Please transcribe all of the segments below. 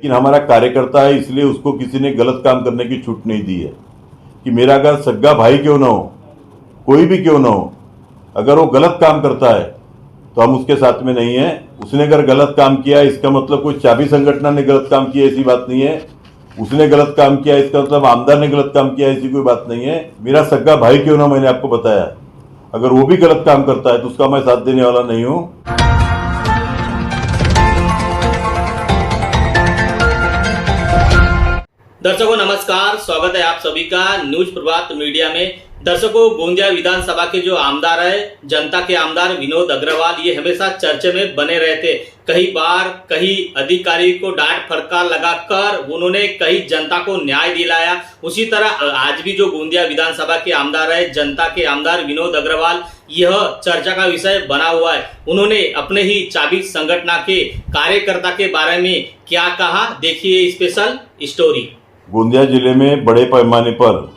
लेकिन हमारा कार्यकर्ता है, इसलिए उसको किसी ने गलत काम करने की छूट नहीं दी है। कि मेरा अगर सगा भाई क्यों ना हो, कोई भी क्यों ना हो, अगर वो गलत काम करता है तो हम उसके साथ में नहीं है। उसने अगर गलत काम किया इसका मतलब कोई चाबी संगठन ने गलत काम किया ऐसी बात नहीं है। उसने गलत काम किया इसका मतलब आमदार ने गलत काम किया ऐसी कोई बात नहीं है। मेरा सगा भाई क्यों ना, मैंने आपको बताया, अगर वो भी गलत काम करता है तो उसका मैं साथ देने वाला नहीं हूं। दर्शकों नमस्कार, स्वागत है आप सभी का न्यूज प्रभात मीडिया में। दर्शकों, गोंदिया विधानसभा के जो आमदार है, जनता के आमदार विनोद अग्रवाल, ये हमेशा चर्चे में बने रहते। कई बार कई अधिकारी को डांट फटकार लगाकर उन्होंने कई जनता को न्याय दिलाया। उसी तरह आज भी जो गोंदिया विधानसभा के आमदार है, जनता के आमदार विनोद अग्रवाल, यह चर्चा का विषय बना हुआ है। उन्होंने अपने ही चाबी संगठन के कार्यकर्ता के बारे में क्या कहा, देखिए स्पेशल स्टोरी। गोंदिया जिले में बड़े पैमाने पर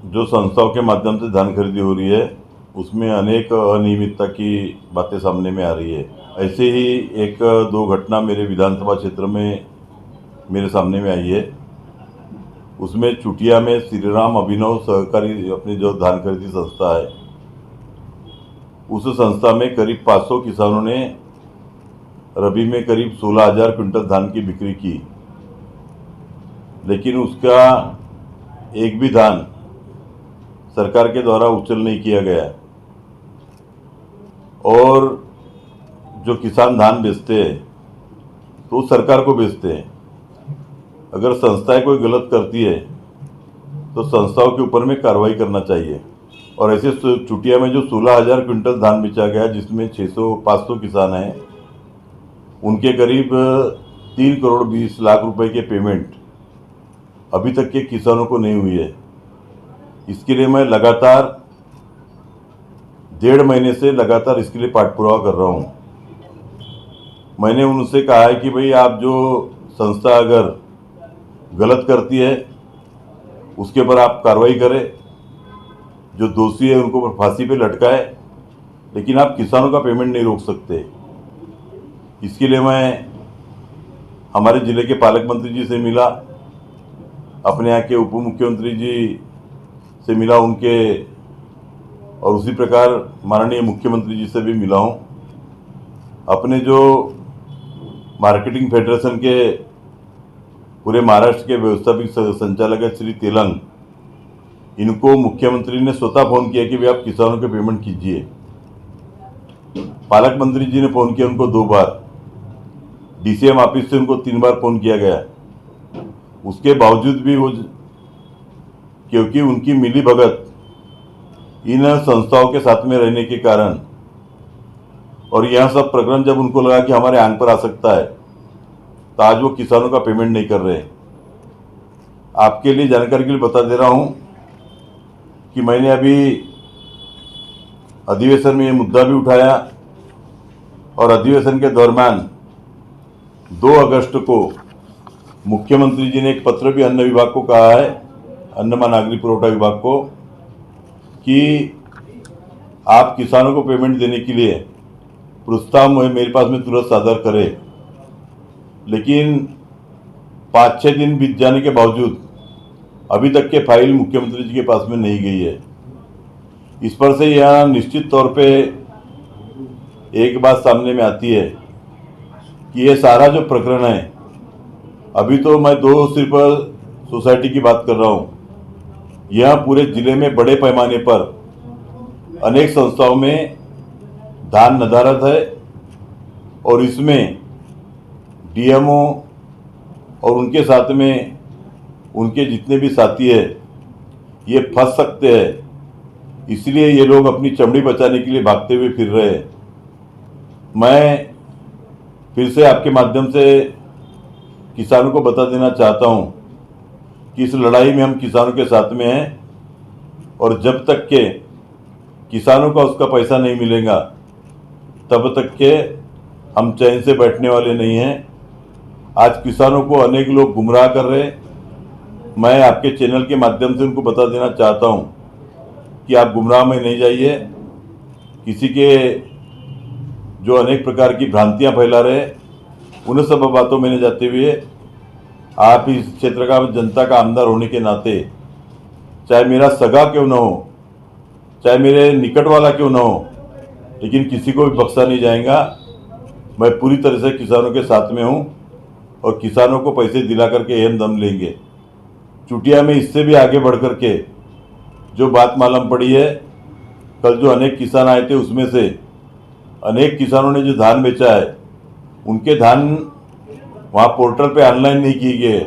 जो संस्थाओं के माध्यम से धान खरीदी हो रही है, उसमें अनेक अनियमितता की बातें सामने में आ रही है। ऐसे ही एक दो घटना मेरे विधानसभा क्षेत्र में मेरे सामने में आई है। उसमें चुटिया में श्री राम अभिनव सहकारी अपनी जो धान खरीदी संस्था है, उस संस्था में करीब 500 किसानों ने रबी में करीब 16,000 क्विंटल धान की बिक्री की, लेकिन उसका एक भी धान सरकार के द्वारा उचल नहीं किया गया। और जो किसान धान बेचते हैं तो सरकार को बेचते हैं। अगर संस्थाएं कोई गलत करती है तो संस्थाओं के ऊपर में कार्रवाई करना चाहिए। और ऐसे चुटिया में जो 16,000 क्विंटल धान बेचा गया, जिसमें 500 किसान हैं, उनके करीब 3 करोड़ 20 लाख रुपए के पेमेंट अभी तक के किसानों को नहीं हुई है। इसके लिए मैं लगातार 1.5 महीने से लगातार इसके लिए पाठपुरावा कर रहा हूँ। मैंने उनसे कहा है कि भाई आप जो संस्था अगर गलत करती है उसके ऊपर आप कार्रवाई करें, जो दोषी है उनको फांसी पे लटकाए, लेकिन आप किसानों का पेमेंट नहीं रोक सकते। इसके लिए मैं हमारे ज़िले के पालक मंत्री जी से मिला, अपने यहाँ के उप मुख्यमंत्री जी से मिला उनके, और उसी प्रकार माननीय मुख्यमंत्री जी से भी मिला हूँ। अपने जो मार्केटिंग फेडरेशन के पूरे महाराष्ट्र के व्यवस्थापक संचालक है श्री तेलंग, इनको मुख्यमंत्री ने स्वतः फ़ोन किया कि भाई आप किसानों के पेमेंट कीजिए। पालक मंत्री जी ने फ़ोन किया उनको 2 बार, डीसीएम ऑफिस से उनको 3 बार फ़ोन किया गया। उसके बावजूद भी वो, क्योंकि उनकी मिली भगत इन संस्थाओं के साथ में रहने के कारण, और यह सब प्रकरण जब उनको लगा कि हमारे आंख पर आ सकता है, तो आज वो किसानों का पेमेंट नहीं कर रहे। आपके लिए जानकारी के लिए बता दे रहा हूं कि मैंने अभी अधिवेशन में ये मुद्दा भी उठाया, और अधिवेशन के दौरान 2 अगस्त को मुख्यमंत्री जी ने एक पत्र भी अन्न विभाग को कहा है, अन्न व नागरिक पुरवठा विभाग को, कि आप किसानों को पेमेंट देने के लिए प्रस्ताव मेरे पास में तुरंत सादर करें। लेकिन 5-6 दिन बीत जाने के बावजूद अभी तक के फाइल मुख्यमंत्री जी के पास में नहीं गई है। इस पर से यह निश्चित तौर पे एक बात सामने में आती है कि ये सारा जो प्रकरण है, अभी तो मैं 2 सिर्फ सोसाइटी की बात कर रहा हूँ, यह पूरे जिले में बड़े पैमाने पर अनेक संस्थाओं में धान नदारत है, और इसमें डीएमओ और उनके साथ में उनके जितने भी साथी है ये फंस सकते हैं। इसलिए ये लोग अपनी चमड़ी बचाने के लिए भागते हुए फिर रहे हैं। मैं फिर से आपके माध्यम से किसानों को बता देना चाहता हूं कि इस लड़ाई में हम किसानों के साथ में हैं, और जब तक के किसानों का उसका पैसा नहीं मिलेगा तब तक के हम चैन से बैठने वाले नहीं हैं। आज किसानों को अनेक लोग गुमराह कर रहे हैं। मैं आपके चैनल के माध्यम से उनको बता देना चाहता हूं कि आप गुमराह में नहीं जाइए। किसी के जो अनेक प्रकार की भ्रांतियां फैला रहे हैं उन सब बातों में न जाते हुए आप इस क्षेत्र का जनता का आमदार होने के नाते, चाहे मेरा सगा क्यों न हो, चाहे मेरे निकट वाला क्यों न हो, लेकिन किसी को भी बख्शा नहीं जाएगा। मैं पूरी तरह से किसानों के साथ में हूँ और किसानों को पैसे दिला करके हम दम लेंगे। चुटिया में इससे भी आगे बढ़ करके जो बात मालूम पड़ी है, कल जो अनेक किसान आए थे उसमें से अनेक किसानों ने जो धान बेचा है, उनके धान वहाँ पोर्टल पे ऑनलाइन नहीं किए गए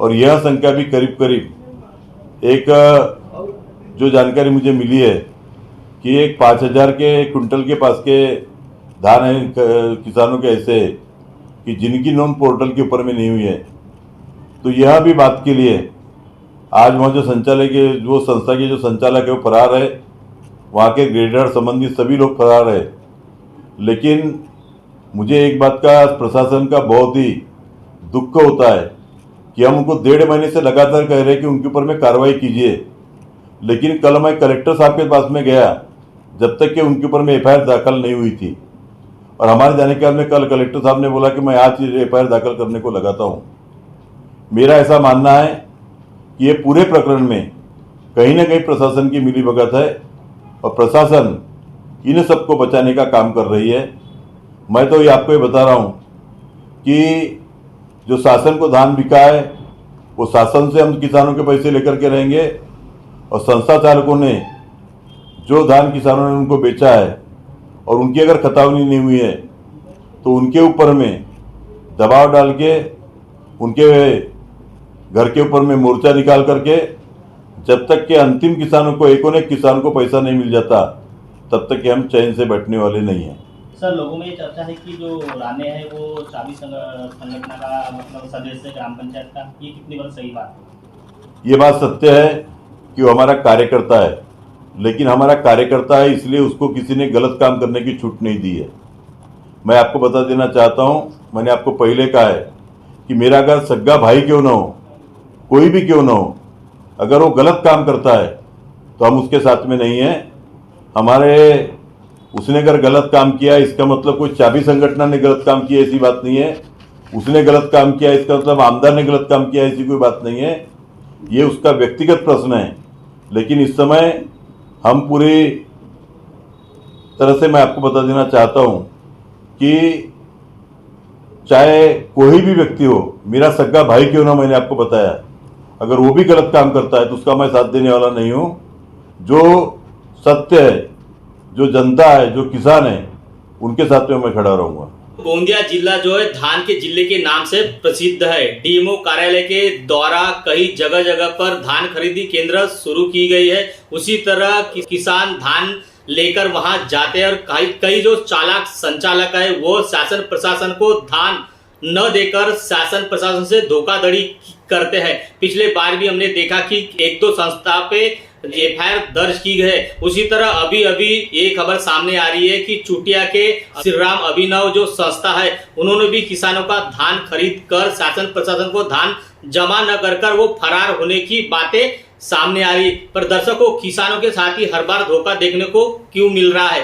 और यह संख्या भी करीब करीब एक जो जानकारी मुझे मिली है कि एक 5,000 के कुंटल के पास के धान है किसानों के ऐसे कि जिनकी नोंद पोर्टल के ऊपर में नहीं हुई है। तो यह भी बात के लिए आज वहाँ जो संचालक के जो संस्था के जो संचालक है वो फरार है, वहाँ के ग्रेडर संबंधित सभी लोग फरार है। लेकिन मुझे एक बात का प्रशासन का बहुत ही दुख होता है कि हम उनको 1.5 महीने से लगातार कह रहे हैं कि उनके ऊपर में कार्रवाई कीजिए, लेकिन कल मैं कलेक्टर साहब के पास में गया जब तक कि उनके ऊपर में एफआईआर दाखिल नहीं हुई थी। और हमारे जाने के बाद में कल कलेक्टर साहब ने बोला कि मैं आज एफआईआर दाखिल करने को लगाता हूँ। मेरा ऐसा मानना है कि ये पूरे प्रकरण में कहीं ना कहीं प्रशासन की मिलीभगत है और प्रशासन इन सबको बचाने का काम कर रही है। मैं तो ये आपको ये बता रहा हूँ कि जो शासन को धान बिका है वो शासन से हम किसानों के पैसे लेकर के रहेंगे और संस्था चालकों ने जो धान किसानों ने उनको बेचा है और उनकी अगर खतावनी नहीं हुई है तो उनके ऊपर में दबाव डाल के उनके घर के ऊपर में मोर्चा निकाल करके जब तक कि अंतिम किसानों को एक किसान को पैसा नहीं मिल जाता तब तक कि हम चैन से बैठने वाले नहीं हैं। सर, लोगों में ये चर्चा है कि जो राणे है वो चाबी संगठन का मतलब सदस्य है ग्राम पंचायत का, ये कितनी बार सही बात है? ये बात सत्य है कि वो हमारा कार्यकर्ता है, लेकिन हमारा कार्यकर्ता है इसलिए उसको किसी ने गलत काम करने की छूट नहीं दी है। मैं आपको बता देना चाहता हूँ, मैंने आपको पहले कहा है कि मेरा अगर सगा भाई क्यों ना हो, कोई भी क्यों ना हो, अगर वो गलत काम करता है तो हम उसके साथ में नहीं हैं। उसने अगर गलत काम किया इसका मतलब कोई चाबी संगठन ने गलत काम किया ऐसी बात नहीं है। उसने गलत काम किया इसका मतलब आमदार ने गलत काम किया ऐसी कोई बात नहीं है। ये उसका व्यक्तिगत प्रश्न है। लेकिन इस समय हम पूरी तरह से मैं आपको बता देना चाहता हूँ कि चाहे कोई भी व्यक्ति हो, मेरा सगा भाई क्यों ना, मैंने आपको बताया, अगर वो भी गलत काम करता है तो उसका मैं साथ देने वाला नहीं हूँ। जो सत्य है, जो जनता है, जो किसान है, उनके साथ में मैं खड़ा रहूंगा। गोंदिया जिला जो है धान के जिले के नाम से प्रसिद्ध है। डीएमओ कार्यालय के द्वारा कई जगह जगह पर धान खरीदी केंद्र शुरू की गई है। उसी तरह किसान धान लेकर वहां जाते हैं और कई जो चालाक संचालक है वो शासन प्रशासन को धान न देकर शासन प्रशासन से धोखाधड़ी करते हैं। पिछले बार भी हमने देखा कि 1-2 संस्था पे एफआईआर दर्ज की है। उसी तरह अभी अभी ये खबर सामने आ रही है कि चुटिया के श्री राम अभिनव जो संस्था है उन्होंने भी किसानों का धान खरीद कर शासन प्रशासन को धान जमा न कर वो फरार होने की बातें सामने आ रही। पर दर्शकों, किसानों के साथ ही हर बार धोखा देखने को क्यों मिल रहा है?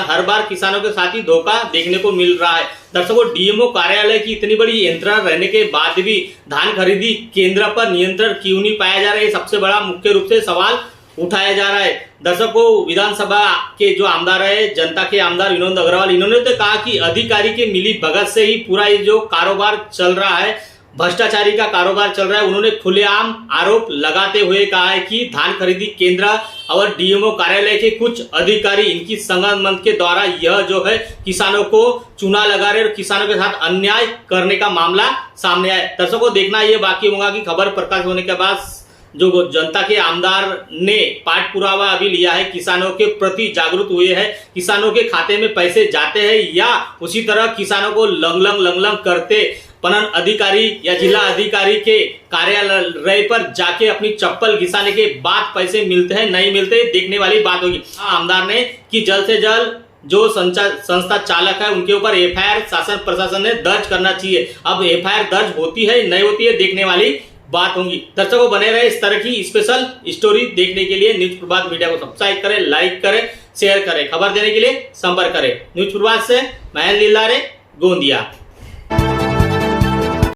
हर बार किसानों के साथ ही धोखा देखने को मिल रहा है। दर्शकों, डीएमओ कार्यालय की इतनी बड़ी यंत्रणा रहने के बाद भी धान खरीदी केंद्र पर नियंत्रण क्यों नहीं पाया जा रहा है, सबसे बड़ा मुख्य रूप से सवाल उठाया जा रहा है। दर्शकों, विधानसभा के जो आमदार है, जनता के आमदार विनोद अग्रवाल, इन्होंने तो कहा कि अधिकारी के मिली भगत से ही पूरा ये जो कारोबार चल रहा है, भ्रष्टाचारी का कारोबार चल रहा है। उन्होंने खुलेआम आरोप लगाते हुए कहा है कि धान खरीदी केंद्र और डीएमओ कार्यालय के कुछ अधिकारी इनकी संगठन के द्वारा यह जो है किसानों को चूना लगा रहे और किसानों के साथ अन्याय करने का मामला सामने आया। दर्शकों, देखना यह बाकी होगा कि खबर प्रकाश होने के बाद जो जनता के आमदार ने पाठ पुरावा अभी लिया है, किसानों के प्रति जागरूक हुए हैं, किसानों के खाते में पैसे जाते हैं या उसी तरह किसानों को लंग करते पणन अधिकारी या जिला अधिकारी के कार्यालय पर जाके अपनी चप्पल घिसाने के बाद पैसे मिलते हैं नहीं मिलते, देखने वाली बात होगी। आमदार ने कि जल्द से जल्द जो संस्था चालक है उनके ऊपर एफआईआर शासन प्रशासन ने दर्ज करना चाहिए। अब एफआईआर दर्ज होती है नहीं होती है, देखने वाली बात होगी। दर्शकों, बने रहे इस तरह की स्पेशल स्टोरी देखने के लिए न्यूज प्रभात मीडिया को सब्सक्राइब करें, लाइक करें, शेयर करें। खबर देने के लिए संपर्क करें। न्यूज प्रभात से मैं लीलारे, गोंदिया।